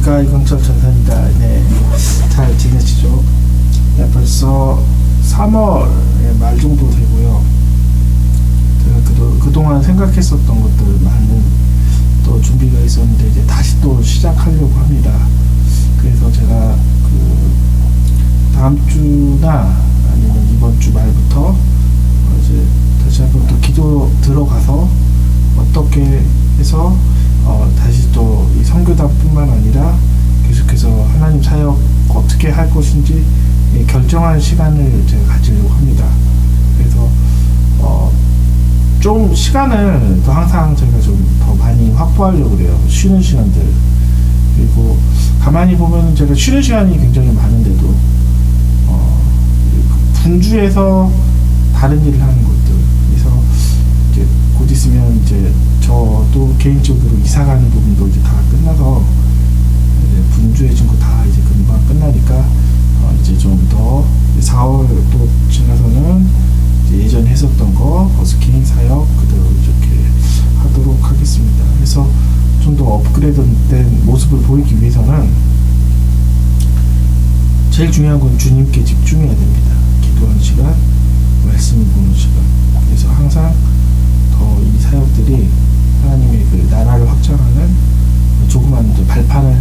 안녕하십니까, 이광철 전사입니다. 네, 잘 지내시죠? 네, 벌써 3월 말 정도 되고요. 제가 그동안 생각했었던 것들 많은 또 준비가 있었는데 이제 다시 또 시작하려고 합니다. 그래서 제가 다음 주나 아니면 이번 주 말부터 이제 다시 한번 또 기도 들어가서 어떻게 해서 다시 또 이 선교단뿐만 아니라 계속해서 하나님 사역 어떻게 할 것인지 결정할 시간을 제가 가지려고 합니다. 그래서 좀 시간을 또 항상 제가 좀 더 많이 확보하려고 그래요. 쉬는 시간들. 그리고 가만히 보면 제가 쉬는 시간이 굉장히 많은데도 분주해서 다른 일을 하는 것들. 그래서 이제 곧 있으면 이제 저도 개인적으로 이사 가는 부분도 이제 다 끝나서 이제 분주해진 거 다 이제 금방 끝나니까 이제 좀 더 4월 또 지나서는 이제 예전에 했었던 거 버스킹 사역 그대로 이렇게 하도록 하겠습니다. 그래서 좀 더 업그레이드된 모습을 보이기 위해서는 제일 중요한 건 주님께 집중해야 됩니다. 기도하는 시간, 말씀을 보는 시간. 그래서 항상 더 이 사역들이 하나님의 그 나라를 확장하는 조그만 이제 발판을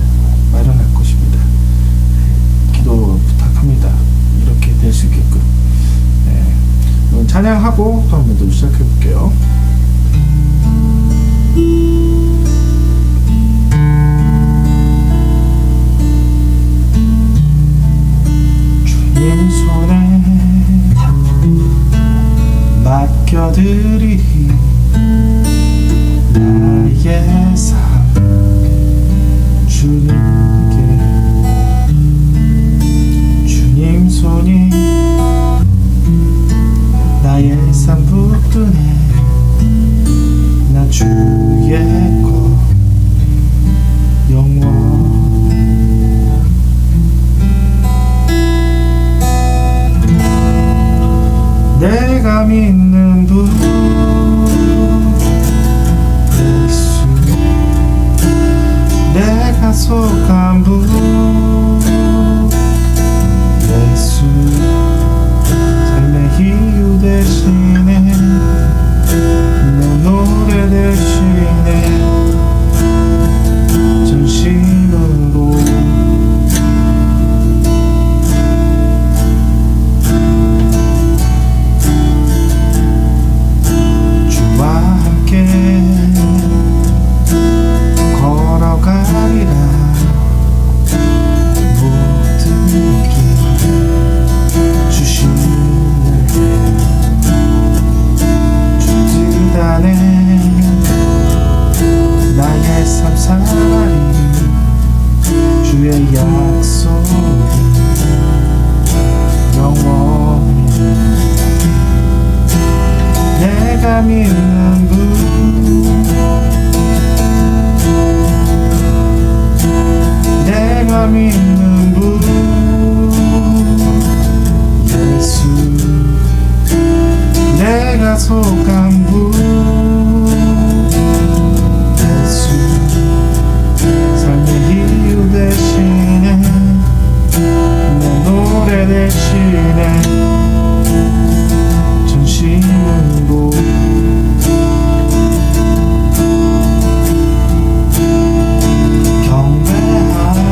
마련할 것입니다. 기도 부탁합니다. 이렇게 될 수 있게끔. 네. 찬양하고 또 한 번 더 시작해 볼게요. 주님 손에 맡겨드리리 나의 삶 주님께 주님 손이 나의 삶 붙드네 나 주의 것 영원 내가 믿는 분 예수 내가 속한 분 예수 삶의 이유 대신에 내 노래 대신에 전심으로 주와 함께 걸어가리라 모든 길 주시는 주 뜻안에 나의 삶 살아리 주의 약속이 영원히 내가 믿는 분 내가 믿는 분 예수 내가 속한 분 예수 삶의 이유 대신에 내 노래 대신에 전심으로 경배하라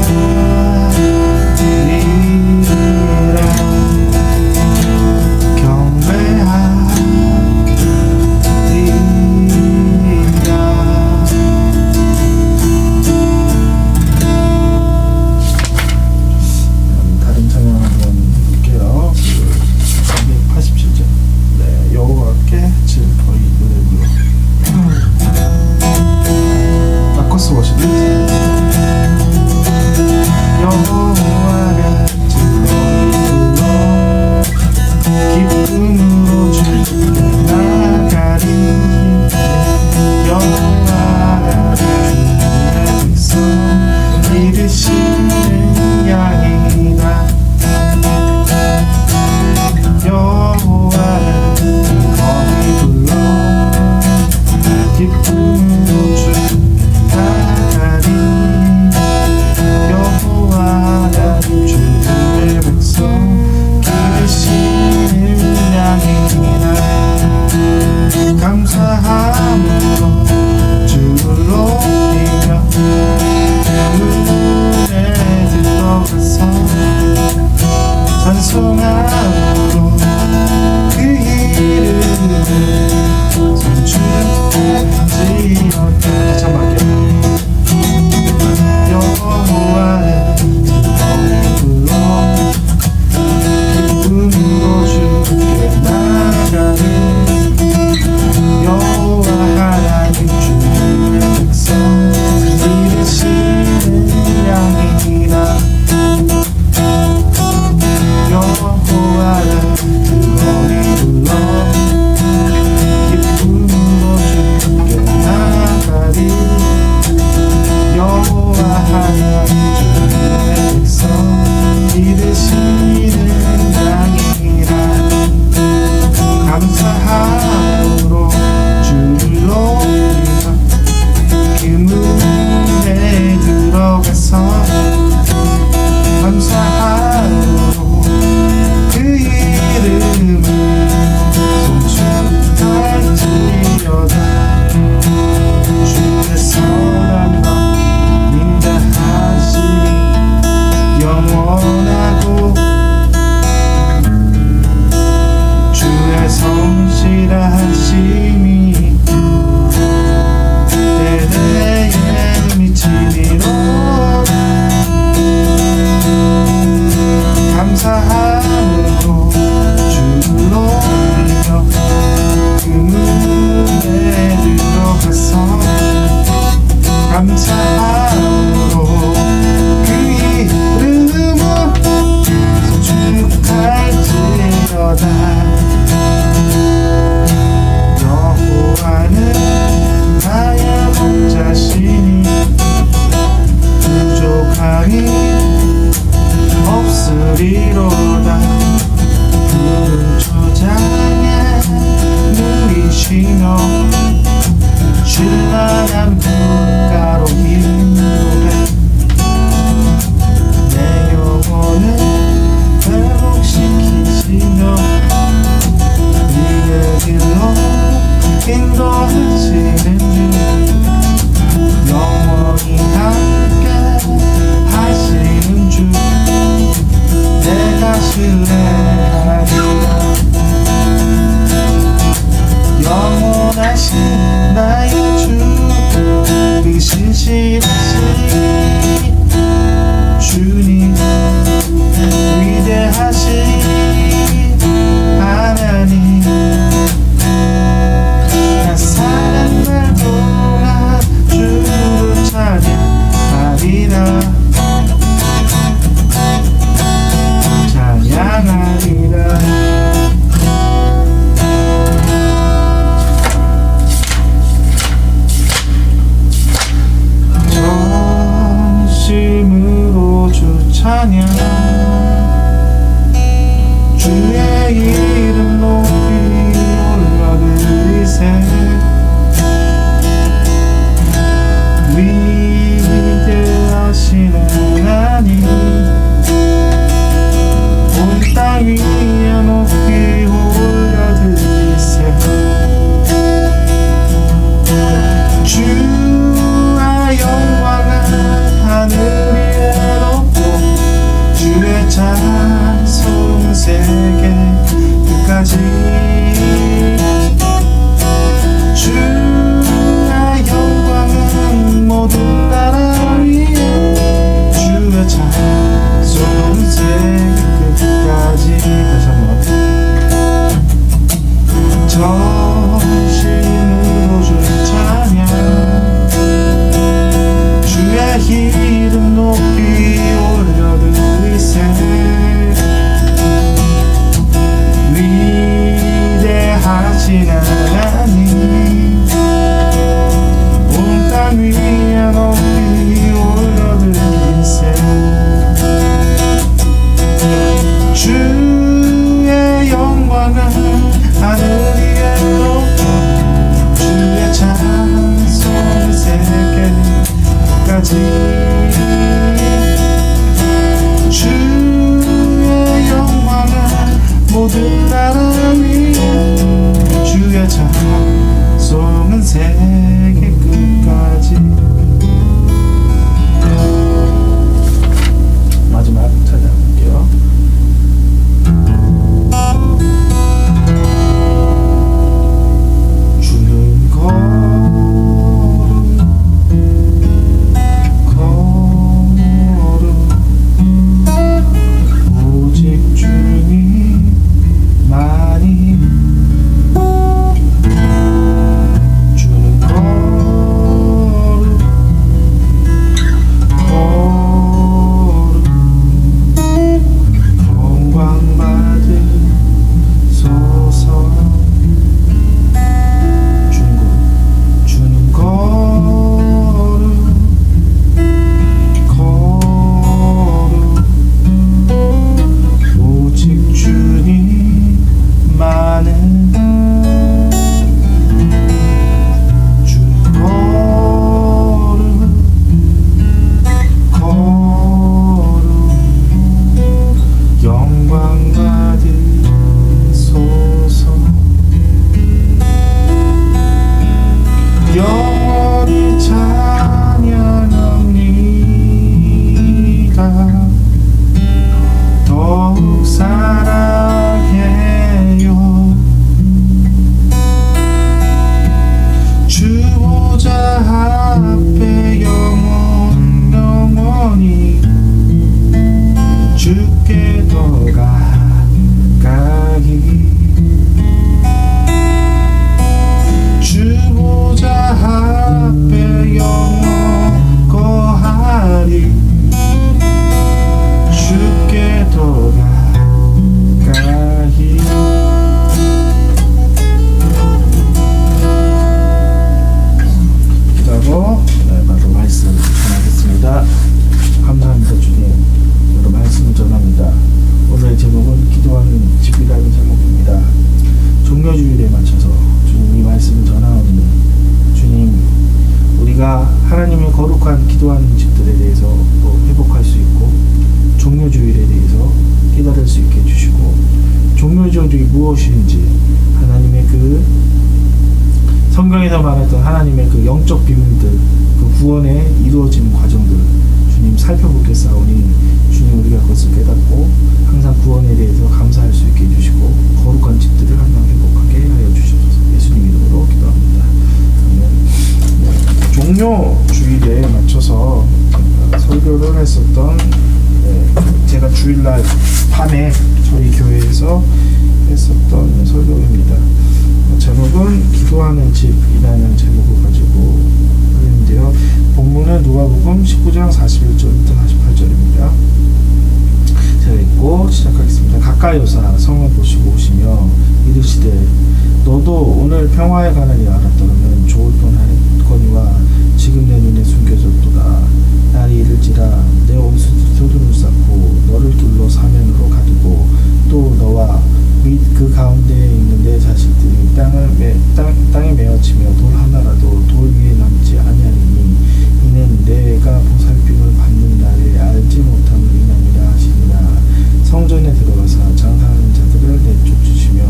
주님 위대하신 하나님 나 사는 날 동안 주를 찬양하리라 찬양하리라 전심으로 주 찬양 주의 이름 높이 올려드리세 위대하신 하나님 온 땅 위에 높이 올려드리세 주의 영광은 하늘 위에 높고 주의 찬송 세계 끝까지 주의 영광은 모든 나라 위에 주의 찬송 세계 끝까지 다시 한번 전심으로 주 찬양 주의 이름 높이 올려드리세 위대하신 하나님 온 땅 위에 높이 올려드리세 주의 영광은 하늘 위에 높고 주의 찬송 세계까지 주의 영광은 모든 나라 위에 주의 찬송은 세계 끝까지 마지막 찾아볼게요. 주는 오직 주님만이 주는 영광 받으소서 주는 오직 주님만은 주는 영광 받으소서 영원히 찬양합니다 더욱 사랑해요 주보좌 앞에 영원히 주께 더 가까이 주보좌 앞에 영원 거하리 주께 더 가까이 기도하고 바로 말씀 전하겠습니다. 감사합니다 주님. 여러 말씀을 전합니다. 오늘의 제목은 기도하는 집이라는 제목입니다. 종료주일에 맞춰서 주님 이 말씀을 전하오니 주님 우리가 하나님의 거룩한 기도하는 집들에 대해서 또 회복할 수 있고 종료주일에 대해서 깨달을 수 있게 해주시고 종료주일이 무엇인지 하나님의 그 성경에서 말했던 하나님의 그 영적 비밀들 그 구원에 이루어지는 과정들 주님 살펴보겠사오니 주님 우리가 그것을 깨닫고 항상 구원에 대해서 감사할 수 있게 해주시고 거룩한 집들을 항상 행복하게 하여 주시옵소서. 예수님 이름으로 기도합니다. 종료 주일에 맞춰서 설교를 했었던 주일날 밤에 저희 교회에서 했었던 설교입니다. 제목은 기도하는 집이라는 제목을 가지고 하는데요. 본문은 누가복음 19장 41절부터 48절입니다. 제가 읽고 시작하겠습니다. 가까이 오사 성을 보시고 오시며 이르시되 너도 오늘 평화에 관하여 알았더라면 좋을 뻔하거니와 지금 내 눈에 숨겨졌도다. 날이 이를지라 내 온수들이 소돔을 쌓고 너를 둘러 사면으로 가두고 또 너와 및 그 가운데에 있는 내 자식들이 땅에 메어치며 돌 하나라도 돌 위에 남지 아니하리니 이는 내가 보살핌을 받는 날에 알지 못함을 인함이라 하시니라. 성전에 들어가사 장사하는 자들을 내쫓으시며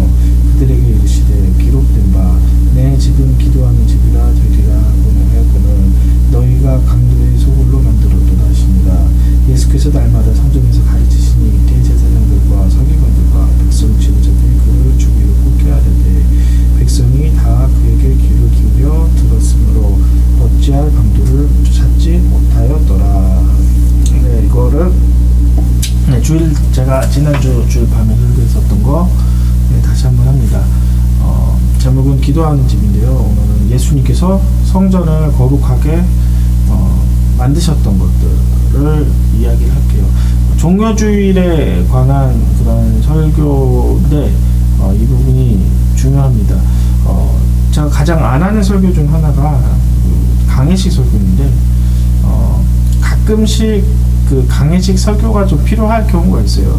그들에게 이르시되 기록된 바 내 집은 기도하는 집이라 되리라 하고는 하였거늘 너희가 강도의 소굴로 만들었도다 하시니라. 예수께서 날마다 성전에서 가르치시니 대제사장들과 서기관들과 백성 지도자들이 그를 주기로 꽂게 하려되 백성이 다 그에게 귀를 기울여 들었으므로 어찌할 강도를 찾지 못하였더라. 네, 이거를 제가 지난주 주일 밤에 설교했었던 거 다시 한번 합니다. 제목은 기도하는 집인데요. 오늘은 예수님께서 성전을 거룩하게 만드셨던 것들을 이야기를 할게요. 종교주일에 관한 그런 설교인데 이 부분이 중요합니다. 제가 가장 안 하는 설교 중 하나가 강해식 설교인데 가끔씩 그 강해식 설교가 좀 필요할 경우가 있어요.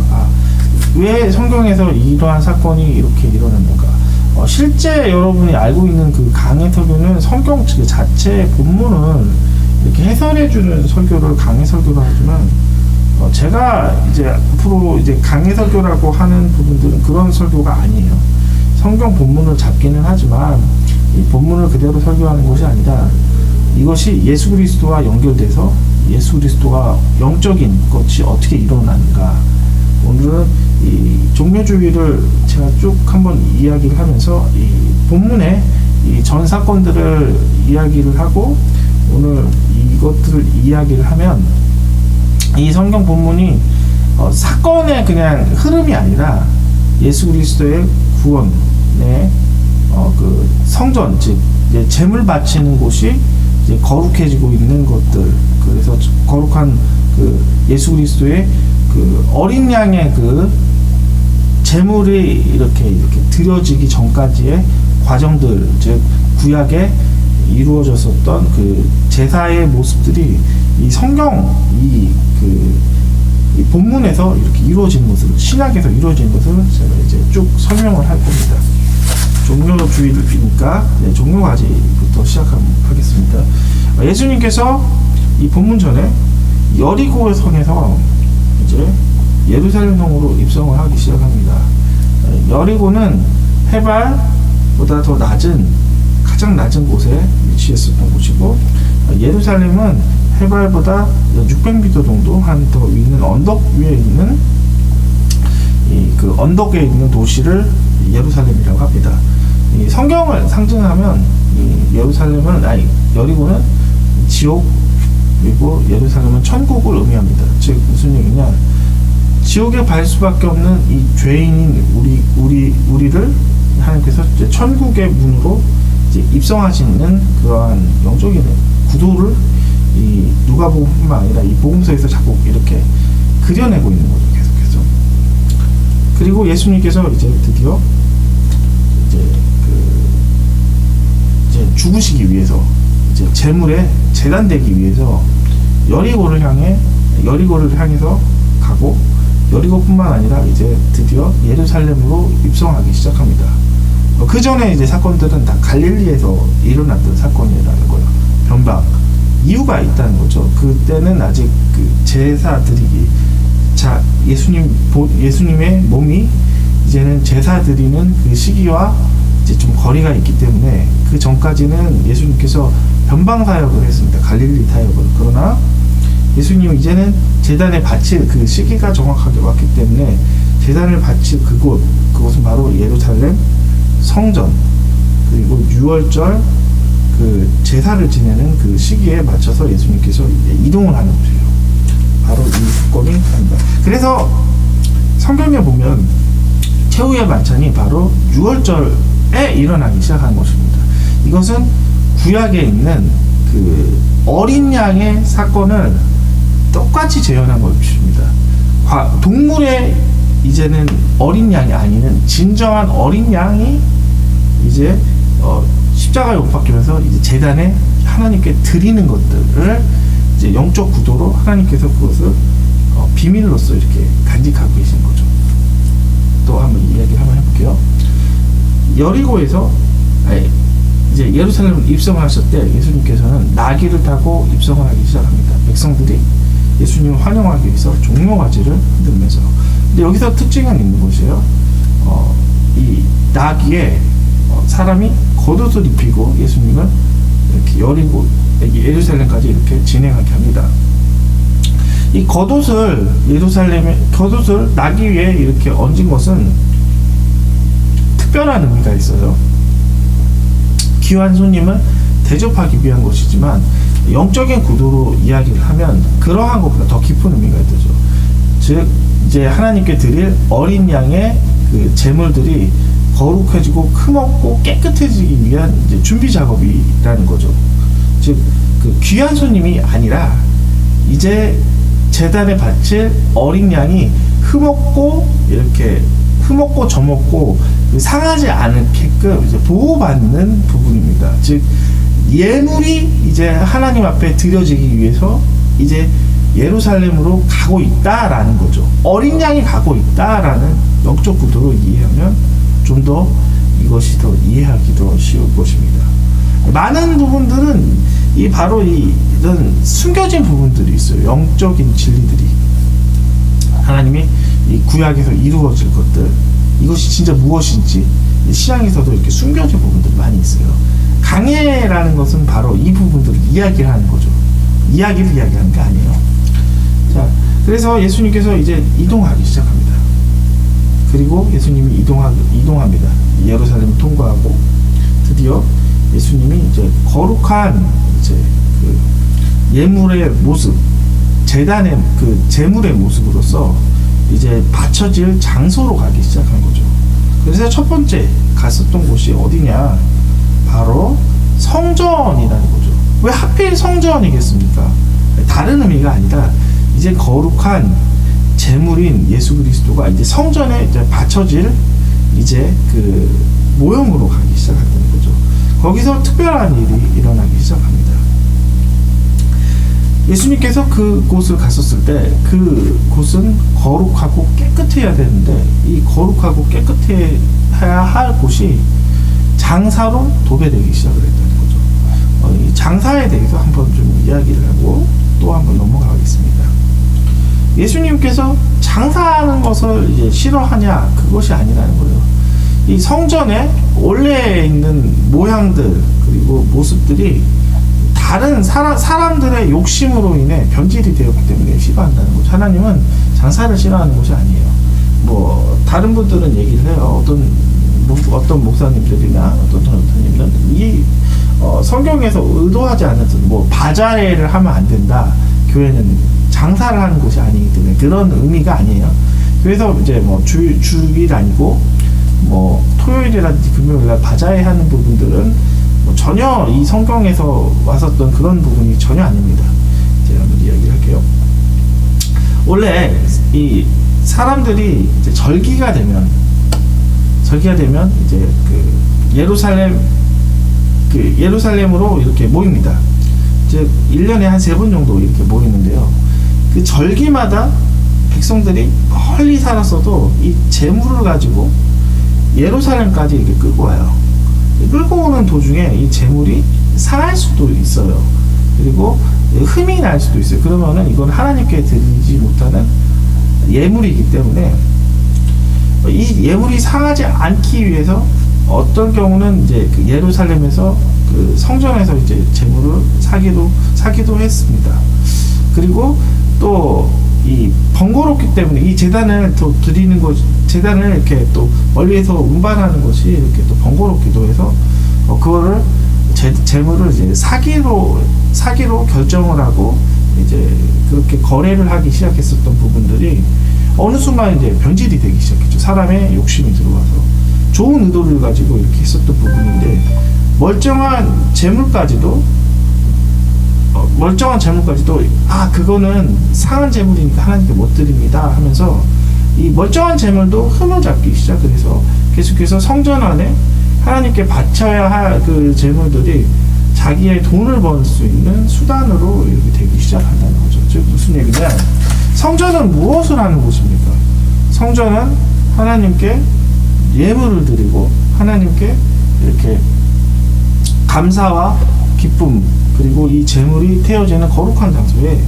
왜 성경에서 이러한 사건이 이렇게 일어났는가? 실제 여러분이 알고 있는 그 강해 설교는 성경 자체 본문을 이렇게 해설해주는 설교를 강해 설교로 하지만 제가 이제 앞으로 이제 강해 설교라고 하는 부분들은 그런 설교가 아니에요. 성경 본문을 잡기는 하지만 이 본문을 그대로 설교하는 것이 아니라 이것이 예수 그리스도와 연결돼서 예수 그리스도가 영적인 것이 어떻게 일어나는가. 오늘은 이 종교주의를 제가 쭉 한번 이야기를 하면서 이 본문의 이 전 사건들을 이야기를 하고 오늘 이것들을 이야기를 하면 이 성경 본문이 사건의 그냥 흐름이 아니라 예수 그리스도의 구원의 그 성전, 즉 제물 바치는 곳이 이제 거룩해지고 있는 것들, 그래서 거룩한 그 예수 그리스도의 그 어린 양의 그 제물이 이렇게 드려지기 전까지의 과정들, 즉 구약에 이루어졌었던 그 제사의 모습들이 이 성경 이 본문에서 이렇게 이루어진 것을, 신약에서 이루어진 것을 제가 이제 쭉 설명을 할 겁니다. 종교주의니까 종교가지부터 시작하겠습니다. 예수님께서 이 본문 전에 여리고 성에서 이제 예루살렘 성으로 입성을 하기 시작합니다. 여리고는 해발보다 더 가장 낮은 곳에 위치했었던 곳이고, 예루살렘은 해발보다 600m 정도 한 더 위는 언덕 위에 있는 그 언덕에 있는 도시를 예루살렘이라고 합니다. 이 성경을 상징하면 이 여리고는 지옥, 그리고 예루살렘은 천국을 의미합니다. 즉 무슨 얘기냐? 지옥에 갈 수밖에 없는 이 죄인인 우리를 하나님께서 이제 천국의 문으로 이제 입성하시는 그러한 영적인 구도를 이 누가복음뿐만 아니라 이 복음서에서 자꾸 이렇게 그려내고 있는 거죠, 계속해서. 그리고 예수님께서 이제 드디어 이제 죽으시기 위해서 이제 제물에 제단되기 위해서 여리고를 향해서 가고, 여리고뿐만 아니라 이제 드디어 예루살렘으로 입성하기 시작합니다. 그 전에 이제 사건들은 다 갈릴리에서 일어났던 사건이라는 거예요. 변방 이유가 있다는 거죠. 그때는 아직 그 제사 드리기, 예수님의 몸이 이제는 제사 드리는 그 시기와 이제 좀 거리가 있기 때문에 그 전까지는 예수님께서 변방 사역을 했습니다. 갈릴리 사역을. 그러나 예수님은 이제는 제단에 바칠 그 시기가 정확하게 왔기 때문에 제단을 바칠 그곳은 바로 예루살렘 성전, 그리고 6월절 그 제사를 지내는 그 시기에 맞춰서 예수님께서 이동을 하는 거예요. 바로 이 사건이 합니다. 그래서 성경에 보면 최후의 만찬이 바로 6월절에 일어나기 시작한 것입니다. 이것은 구약에 있는 그 어린 양의 사건을 똑같이 재현한 것입니다. 동물의 이제는 어린 양이 아니는 진정한 어린 양이 이제 십자가에 못 박히면서 이제 제단에 하나님께 드리는 것들을 이제 영적 구도로 하나님께서 그것을 비밀로서 이렇게 간직하고 계신 거죠. 또 한번 이야기 한번 해볼게요. 여리고에서 이제 예루살렘을 입성을 하실 때 예수님께서는 나귀를 타고 입성을 하기 시작합니다. 백성들이 예수님을 환영하기 위해서 종려가지를 흔들면서. 근데 여기서 특징은 있는 것이에요. 이 나귀에 사람이 겉옷을 입히고 예수님을 이렇게 여리고 예루살렘까지 이렇게 진행하게 합니다. 이 겉옷을 나귀 위에 이렇게 얹은 것은 특별한 의미가 있어요. 귀한 손님을 대접하기 위한 것이지만 영적인 구도로 이야기를 하면 그러한 것보다 더 깊은 의미가 있죠. 즉 이제 하나님께 드릴 어린 양의 그 제물들이 거룩해지고 크먹고 깨끗해지기 위한 이제 준비 작업이라는 거죠. 즉 그 귀한 손님이 아니라 이제 제단에 바칠 어린 양이 흠없고 저먹고 상하지 않게끔 이제 보호받는 부분입니다. 즉 예물이 이제 하나님 앞에 드려지기 위해서 이제 예루살렘으로 가고 있다라는 거죠. 어린 양이 가고 있다라는 영적 구도로 이해하면 좀 더 이것이 더 이해하기도 쉬울 것입니다. 많은 부분들은 바로 이런 숨겨진 부분들이 있어요. 영적인 진리들이 하나님이 이 구약에서 이루어질 것들, 이것이 진짜 무엇인지 신앙에서도 이렇게 숨겨진 부분들이 많이 있어요. 강해라는 것은 바로 이 부분들을 이야기를 하는 거죠. 이야기를 이야기하는 게 아니에요. 자, 그래서 예수님께서 이제 이동하기 시작합니다. 그리고 예수님이 이동합니다. 예루살렘을 통과하고 드디어 예수님이 이제 거룩한 이제 그 예물의 모습, 제단의 그 제물의 모습으로서 이제 바쳐질 장소로 가기 시작한 거죠. 그래서 첫 번째 갔었던 곳이 어디냐? 바로 성전이라는 거죠. 왜 하필 성전이겠습니까? 다른 의미가 아니라 이제 거룩한 제물인 예수 그리스도가 이제 성전에 이제 바쳐질 이제 그 모형으로 가기 시작했다는 거죠. 거기서 특별한 일이 일어나기 시작합니다. 예수님께서 그곳을 갔었을 때 그곳은 거룩하고 깨끗해야 되는데 이 거룩하고 깨끗해야 할 곳이 장사로 도배되기 시작을 했다는 거죠. 이 장사에 대해서 한번 좀 이야기를 하고 또 한번 넘어가겠습니다. 예수님께서 장사하는 것을 이제 싫어하냐, 그것이 아니라는 거예요. 이 성전에 원래 있는 모양들 그리고 모습들이 다른 사람들의 욕심으로 인해 변질이 되었기 때문에 싫어한다는 거죠. 하나님은 장사를 싫어하는 것이 아니에요. 뭐 다른 분들은 얘기를 해요. 어떤 목사님들이나 어떤 전도사님들은 이 성경에서 의도하지 않았던 뭐 바자회를 하면 안 된다. 교회는 장사를 하는 곳이 아니기 때문에 그런 의미가 아니에요. 그래서 이제 뭐 주일 아니고 뭐 토요일이라든지 금요일날 바자회 하는 부분들은 뭐 전혀 이 성경에서 왔었던 그런 부분이 전혀 아닙니다. 제가 한번 이야기를 할게요. 원래 이 사람들이 이제 절기가 되면 이제 예루살렘으로 이렇게 모입니다. 즉 1년에 한 3번 정도 이렇게 모이는데요. 그 절기마다 백성들이 멀리 살았어도 이 제물을 가지고 예루살렘까지 이렇게 끌고 와요. 끌고 오는 도중에 이 제물이 상할 수도 있어요. 그리고 흠이 날 수도 있어요. 그러면은 이건 하나님께 드리지 못하는 예물이기 때문에 이 예물이 상하지 않기 위해서 어떤 경우는 이제 그 예루살렘에서 그 성전에서 이제 제물을 사기도 했습니다. 그리고 또 이 번거롭기 때문에 이 제단을 또 드리는 것, 제단을 이렇게 또 멀리에서 운반하는 것이 이렇게 또 번거롭기도 해서 그거를 제물을 이제 사기로 결정을 하고 이제 그렇게 거래를 하기 시작했었던 부분들이 어느 순간 이제 변질이 되기 시작했죠. 사람의 욕심이 들어와서 좋은 의도를 가지고 이렇게 했었던 부분인데 멀쩡한 재물까지도 그거는 상한 재물이니까 하나님께 못 드립니다 하면서 이 멀쩡한 재물도 흠을 잡기 시작을 해서 계속해서 성전 안에 하나님께 바쳐야 할 그 재물들이 자기의 돈을 벌 수 있는 수단으로 이렇게 되기 시작한다는 거죠. 즉 무슨 얘기냐? 성전은 무엇을 하는 곳입니까? 성전은 하나님께 예물을 드리고 하나님께 이렇게 감사와 기쁨 그리고 이 재물이 태워지는 거룩한 장소에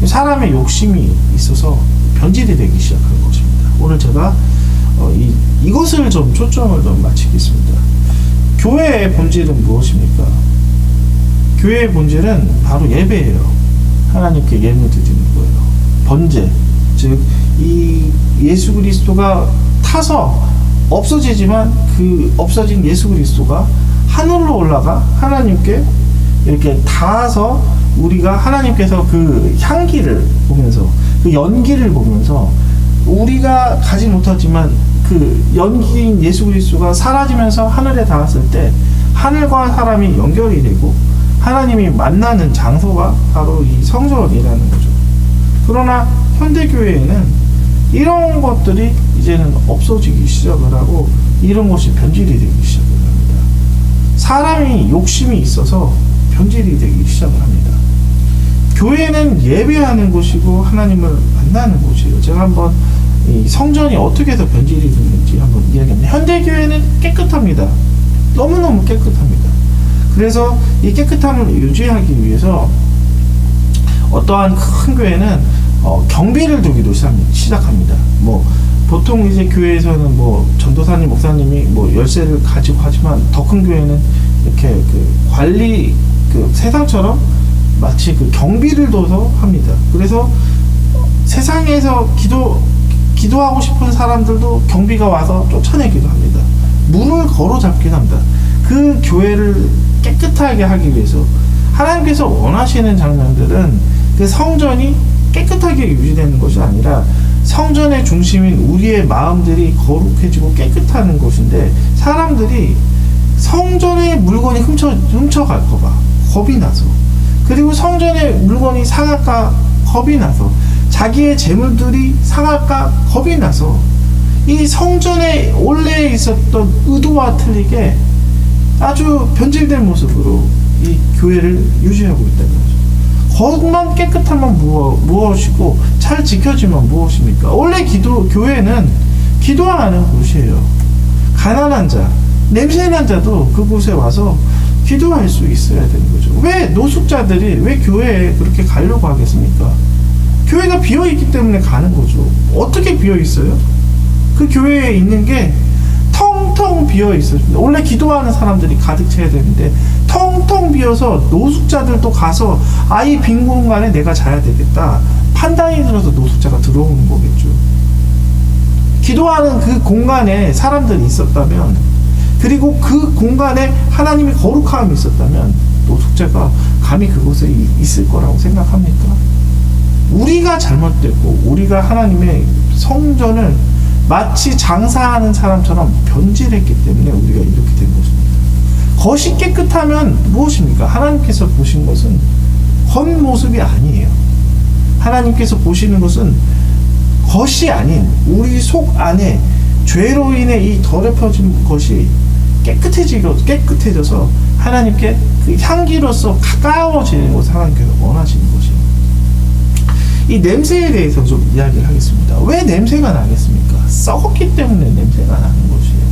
사람의 욕심이 있어서 변질이 되기 시작한 것입니다. 오늘 제가 이것을 좀 초점을 좀 맞추겠습니다. 교회의 본질은 무엇입니까? 교회의 본질은 바로 예배예요. 하나님께 예물 드리는 거예요. 번제, 즉 이 예수 그리스도가 타서 없어지지만 그 없어진 예수 그리스도가 하늘로 올라가 하나님께 이렇게 닿아서 우리가 하나님께서 그 향기를 보면서 그 연기를 보면서 우리가 가지 못하지만 그 연기인 예수 그리스도가 사라지면서 하늘에 닿았을 때 하늘과 사람이 연결이 되고 하나님이 만나는 장소가 바로 이 성전이라는 거죠. 그러나 현대교회에는 이런 것들이 이제는 없어지기 시작을 하고 이런 것이 변질이 되기 시작을 합니다. 사람이 욕심이 있어서 변질이 되기 시작을 합니다. 교회는 예배하는 곳이고 하나님을 만나는 곳이에요. 제가 한번 이 성전이 어떻게 해서 변질이 됐는지 한번 이야기합니다. 현대교회는 깨끗합니다. 너무너무 깨끗합니다. 그래서 이 깨끗함을 유지하기 위해서 어떠한 큰 교회는 경비를 두기도 시작합니다. 뭐 보통 이제 교회에서는 뭐 전도사님, 목사님이 뭐 열쇠를 가지고 하지만 더 큰 교회는 이렇게 그 관리 그 세상처럼 마치 그 경비를 둬서 합니다. 그래서 세상에서 기도하고 싶은 사람들도 경비가 와서 쫓아내기도 합니다. 문을 걸어잡긴 합니다. 그 교회를 깨끗하게 하기 위해서 하나님께서 원하시는 장면들은 그 성전이 깨끗하게 유지되는 것이 아니라 성전의 중심인 우리의 마음들이 거룩해지고 깨끗하는 것인데 사람들이 성전의 물건이 훔쳐갈까봐 겁이 나서 그리고 성전의 물건이 상할까 겁이 나서 자기의 재물들이 상할까 겁이 나서 이 성전에 원래 있었던 의도와 틀리게 아주 변질된 모습으로 이 교회를 유지하고 있다는 거죠. 겉만 깨끗하면 무엇이고 잘 지켜지면 무엇입니까? 원래 교회는 기도하는 곳이에요. 가난한 자, 냄새난 자도 그곳에 와서 기도할 수 있어야 되는 거죠. 왜 노숙자들이 왜 교회에 그렇게 가려고 하겠습니까? 교회가 비어있기 때문에 가는 거죠. 어떻게 비어있어요? 그 교회에 있는 게 텅텅 비어있습니다. 원래 기도하는 사람들이 가득 차야 되는데 텅텅 비어서 노숙자들도 가서 이 빈 공간에 내가 자야 되겠다 판단이 들어서 노숙자가 들어오는 거겠죠. 기도하는 그 공간에 사람들이 있었다면 그리고 그 공간에 하나님의 거룩함이 있었다면 노숙자가 감히 그곳에 있을 거라고 생각합니까? 우리가 잘못됐고 우리가 하나님의 성전을 마치 장사하는 사람처럼 변질했기 때문에 우리가 이렇게 된 것입니다. 겉이 깨끗하면 무엇입니까? 하나님께서 보신 것은 겉모습이 아니에요. 하나님께서 보시는 것은 겉이 아닌 우리 속 안에 죄로 인해 이 더럽혀진 것이 깨끗해져서 하나님께 그 향기로서 가까워지는 것을 하나님께서 원하시는 것이에요. 이 냄새에 대해서 좀 이야기를 하겠습니다. 왜 냄새가 나겠습니까? 썩었기 때문에 냄새가 나는 것이에요.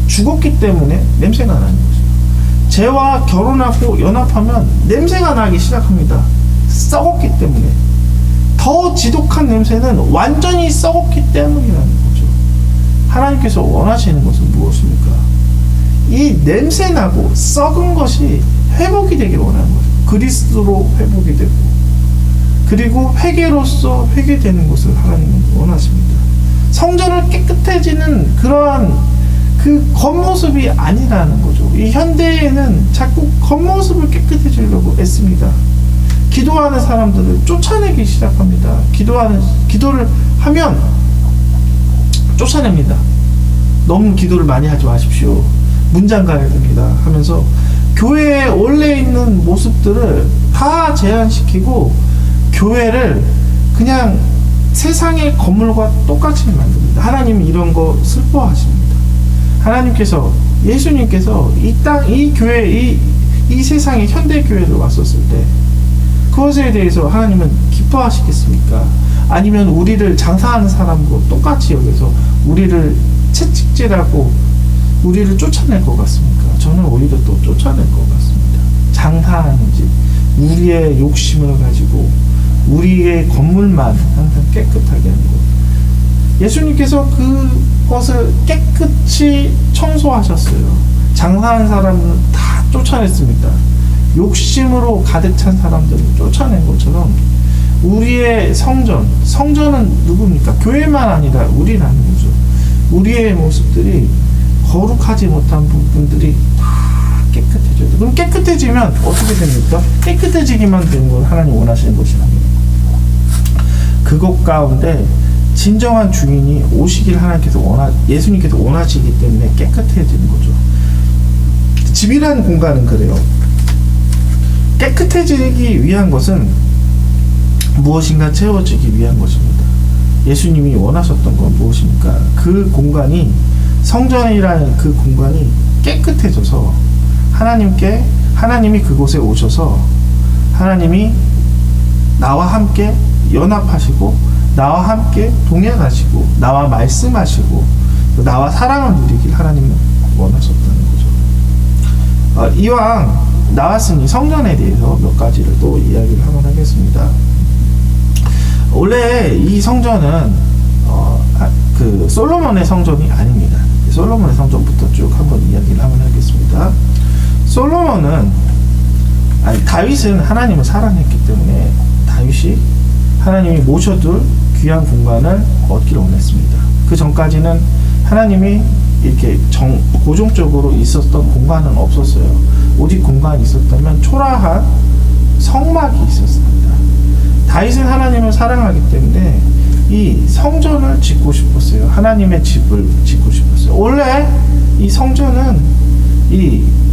죽었기 때문에 냄새가 나는 것이에요. 죄와 결혼하고 연합하면 냄새가 나기 시작합니다. 썩었기 때문에. 더 지독한 냄새는 완전히 썩었기 때문이라는 거죠. 하나님께서 원하시는 것은 무엇입니까? 이 냄새나고 썩은 것이 회복이 되길 원하는 거죠. 그리스도로 회복이 되고 그리고 회개로서 회개되는 것을 하나님은 원하십니다. 성전을 깨끗해지는 그러한 그 겉모습이 아니라는 거죠. 이 현대에는 자꾸 겉모습을 깨끗해지려고 애씁니다. 기도하는 사람들을 쫓아내기 시작합니다. 기도를 하면 쫓아냅니다. 너무 기도를 많이 하지 마십시오. 문장 가야 됩니다. 하면서 교회에 원래 있는 모습들을 다 제한시키고 교회를 그냥 세상의 건물과 똑같이 만듭니다. 하나님이 이런 거 슬퍼하십니다. 하나님께서, 예수님께서 이 교회, 이 세상에 현대교회를 왔었을 때 그것에 대해서 하나님은 기뻐하시겠습니까? 아니면 우리를 장사하는 사람으로 똑같이 여기서 우리를 채찍질하고 우리를 쫓아낼 것 같습니까? 저는 오히려 또 쫓아낼 것 같습니다. 장사하는 집, 우리의 욕심을 가지고 우리의 건물만 항상 깨끗하게 하는 것. 예수님께서 그것을 깨끗이 청소하셨어요. 장사하는 사람을 다 쫓아냈습니다. 욕심으로 가득 찬 사람들을 쫓아낸 것처럼 우리의 성전은 누굽니까? 교회만 아니라 우리라는 거죠. 우리의 모습들이 거룩하지 못한 부분들이 다 깨끗해져요. 그럼 깨끗해지면 어떻게 됩니까? 깨끗해지기만 되는 걸 하나님 원하시는 것이라는 거예요. 그것 가운데 진정한 주인이 오시길 예수님께서 원하시기 때문에 깨끗해지는 거죠. 집이라는 공간은 그래요. 깨끗해지기 위한 것은 무엇인가 채워지기 위한 것입니다. 예수님이 원하셨던 건 무엇입니까? 그 공간이, 성전이라는 그 공간이 깨끗해져서 하나님이 그곳에 오셔서 하나님이 나와 함께 연합하시고 나와 함께 동행하시고 나와 말씀하시고 나와 사랑을 누리길 하나님은 원하셨다는 거죠. 이왕 나왔으니 성전에 대해서 몇 가지를 또 이야기를 한번 하겠습니다. 원래 이 성전은 그 솔로몬의 성전이 아닙니다. 솔로몬의 성전부터 쭉 한번 이야기를 한번 하겠습니다. 다윗은 하나님을 사랑했기 때문에 다윗이 하나님이 모셔둘 귀한 공간을 얻기를 원했습니다. 그 전까지는 하나님이 이렇게 고정적으로 있었던 공간은 없었어요. 오직 공간이 있었다면 초라한 성막이 있었습니다. 다윗은 하나님을 사랑하기 때문에 이 성전을 짓고 싶었어요. 하나님의 집을 짓고 싶었어요. 원래 이 성전은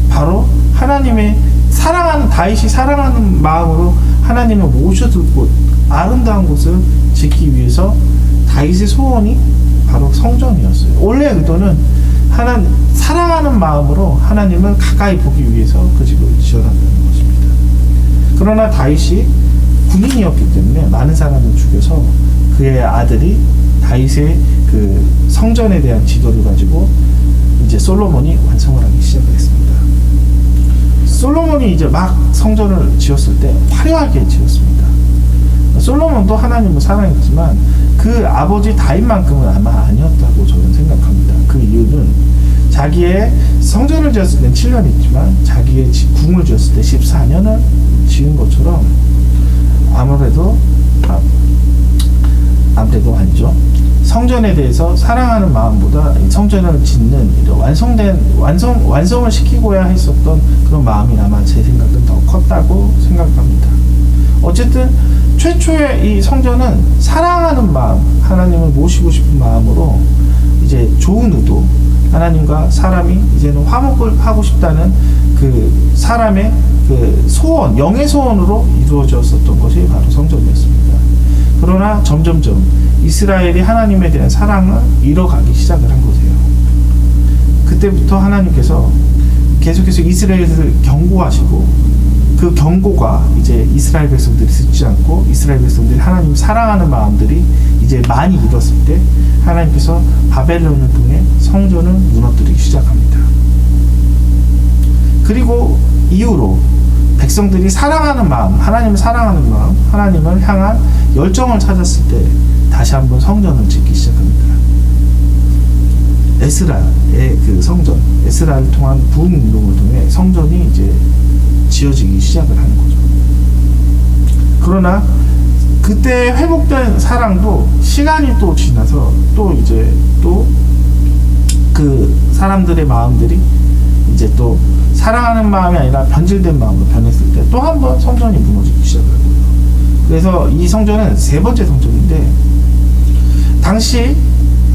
바로 하나님의 다윗이 사랑하는 마음으로 하나님을 모셔둘 곳, 아름다운 곳을 짓기 위해서 다윗의 소원이 바로 성전이었어요. 원래 의도는 사랑하는 마음으로 하나님을 가까이 보기 위해서 그 집을 지어놨다는 것입니다. 그러나 다윗이 군인이었기 때문에 많은 사람을 죽여서 그의 아들이 다윗의 그 성전에 대한 지도를 가지고 이제 솔로몬이 완성을 하기 시작을 했습니다. 솔로몬이 이제 막 성전을 지었을 때 화려하게 지었습니다. 솔로몬도 하나님을 사랑했지만 그 아버지 다윗만큼은 아마 아니었다고 저는 생각합니다. 그 이유는 자기의 성전을 지었을 땐 7년 있지만 자기의 궁을 지었을 때 14년을 지은 것처럼 아무래도 아니죠. 성전에 대해서 사랑하는 마음보다 성전을 짓는 완성을 시키고야 했었던 그런 마음이 아마 제 생각은 더 컸다고 생각합니다. 어쨌든 최초의 이 성전은 사랑하는 마음, 하나님을 모시고 싶은 마음으로 이제 좋은 의도, 하나님과 사람이 이제는 화목을 하고 싶다는 그 사람의 그 소원, 영의 소원으로 이루어졌었던 것이 바로 성전이었습니다. 그러나 점점점 이스라엘이 하나님에 대한 사랑을 잃어가기 시작을 한 거예요. 그때부터 하나님께서 계속해서 이스라엘을 경고하시고 그 경고가 이제 이스라엘 백성들이 듣지 않고 이스라엘 백성들이 하나님 사랑하는 마음들이 이제 많이 잃었을 때 하나님께서 바벨론을 통해 성전을 무너뜨리기 시작합니다. 그리고 이후로 백성들이 사랑하는 마음, 하나님을 사랑하는 마음, 하나님을 향한 열정을 찾았을 때 다시 한번 성전을 짓기 시작합니다. 에스라의 그 성전, 에스라를 통한 부흥운동을 통해 성전이 이제 지어지기 시작을 하는 거죠. 그러나 그때 회복된 사랑도 시간이 또 지나서 또 이제 또 그 사람들의 마음들이 이제 또 사랑하는 마음이 아니라 변질된 마음으로 변했을 때 또 한 번 성전이 무너지기 시작을 하고 그래서 이 성전은 세 번째 성전인데, 당시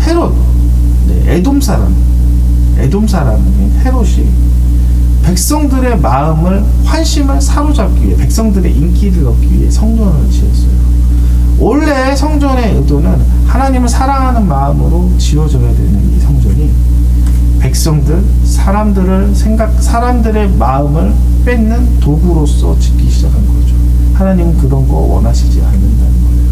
헤롯, 에돔 사람인 헤롯이 백성들의 마음을, 환심을 사로잡기 위해, 백성들의 인기를 얻기 위해 성전을 지었어요. 원래 성전의 의도는 하나님을 사랑하는 마음으로 지어져야 되는 이 성전이 백성들, 사람들의 마음을 뺏는 도구로서 짓기 시작한 거죠. 하나님은 그런 거 원하시지 않는다는 거예요.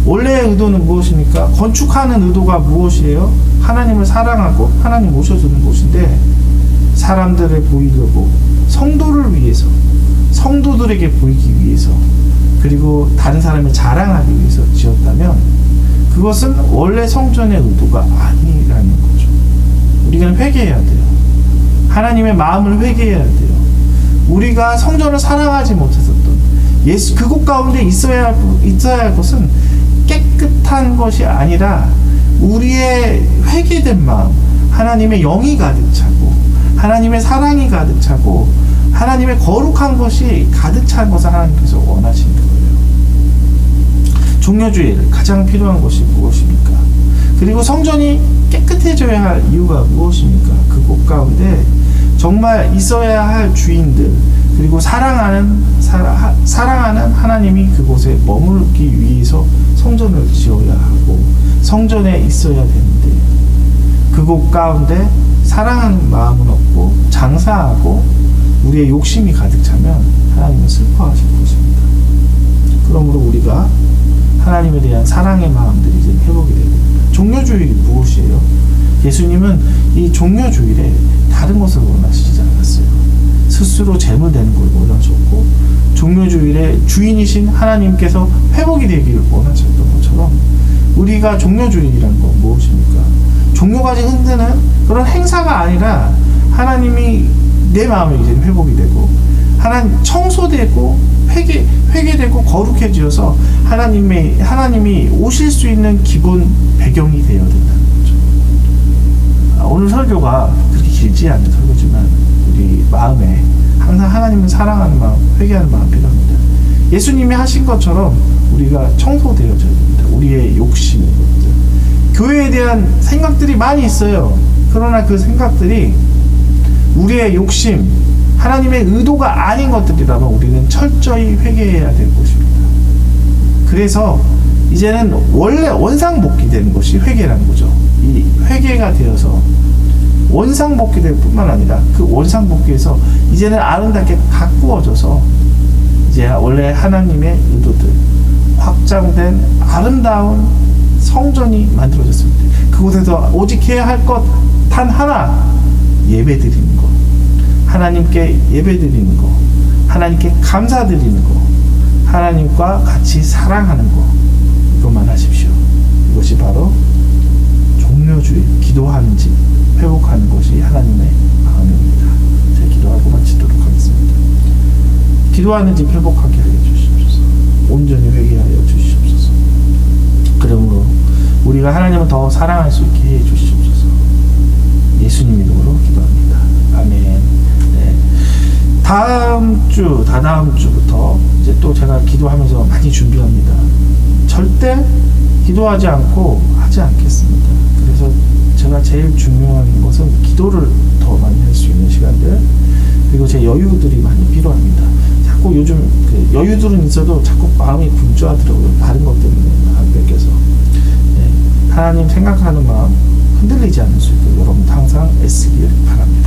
원래의 의도는 무엇입니까? 건축하는 의도가 무엇이에요? 하나님을 사랑하고 하나님 모셔주는 곳인데, 사람들을 보이려고, 성도를 위해서, 성도들에게 보이기 위해서, 그리고 다른 사람을 자랑하기 위해서 지었다면 그것은 원래 성전의 의도가 아니라는 거죠. 우리는 회개해야 돼요. 하나님의 마음을 회개해야 돼요. 우리가 성전을 사랑하지 못했었던, 그곳 가운데 있어야 할 것은 깨끗한 것이 아니라 우리의 회개된 마음, 하나님의 영이 가득 차고 하나님의 사랑이 가득 차고 하나님의 거룩한 것이 가득 찬 것을 하나님께서 원하시는 거예요. 종려주일 가장 필요한 것이 무엇입니까? 그리고 성전이 깨끗해져야 할 이유가 무엇입니까? 그곳 가운데 정말 있어야 할 주인들, 그리고 사랑하는 하나님이 그곳에 머물기 위해서 성전을 지어야 하고 성전에 있어야 되는데, 그곳 가운데 사랑하는 마음은 없고 장사하고 우리의 욕심이 가득 차면 하나님은 슬퍼하실 것입니다. 그러므로 우리가 하나님에 대한 사랑의 마음들이 이제 회복이 되고, 종려주일이 무엇이에요? 예수님은 이 종려주일에 다른 것을 원하시지 않았어요. 스스로 재물 되는 걸 원하셨고, 종려주일에 주인이신 하나님께서 회복이 되기를 원하셨던 것처럼, 우리가 종려주일이란 건 무엇입니까? 종료까지 흔드는 그런 행사가 아니라 하나님이 내 마음이 이제 회복이 되고, 하나님 청소되고 회개되고 거룩해지어서 하나님이 오실 수 있는 기본 배경이 되어야 된다는 거죠. 오늘 설교가 그렇게 길지 않은 설교지만 우리 마음에 항상 하나님을 사랑하는 마음, 회개하는 마음 필요합니다. 예수님이 하신 것처럼 우리가 청소되어져야 됩니다. 우리의 욕심, 교회에 대한 생각들이 많이 있어요. 그러나 그 생각들이 우리의 욕심, 하나님의 의도가 아닌 것들이라면 우리는 철저히 회개해야 될 것입니다. 그래서 이제는 원래 원상복귀 되는 것이 회개라는 거죠. 이 회개가 되어서 원상복귀 될 뿐만 아니라 그 원상복귀에서 이제는 아름답게 가꾸어져서 이제 원래 하나님의 의도들, 확장된 아름다운 성전이 만들어졌을 때 그곳에서 오직 해야 할 것 단 하나, 예배드리는 것, 하나님께 예배드리는 것, 하나님께 감사드리는 것, 하나님과 같이 사랑하는 것, 이것만 하십시오. 이것이 바로 종려주일, 기도하는 집, 회복하는 것이 하나님의 마음입니다. 제가 기도하고 마치도록 하겠습니다. 기도하는 집 회복하게 하여 주시옵소서. 온전히 회개하여 주시옵소서. 그러므로 우리가 하나님을 더 사랑할 수 있게 해 주시옵소서. 예수님 이름으로 기도합니다. 아멘. 네. 다다음 주부터 이제 또 제가 기도하면서 많이 준비합니다. 절대 기도하지 않고 하지 않겠습니다. 그래서 제가 제일 중요한 것은 기도를 더 많이 할 수 있는 시간들, 그리고 제 여유들이 많이 필요합니다. 자꾸 요즘 그 여유들은 있어도 자꾸 마음이 분주하더라고요. 다른 것 때문에 안 뺏겨서. 네. 하나님 생각하는 마음 흔들리지 않을 수 있도록 여러분 항상 애쓰길 바랍니다.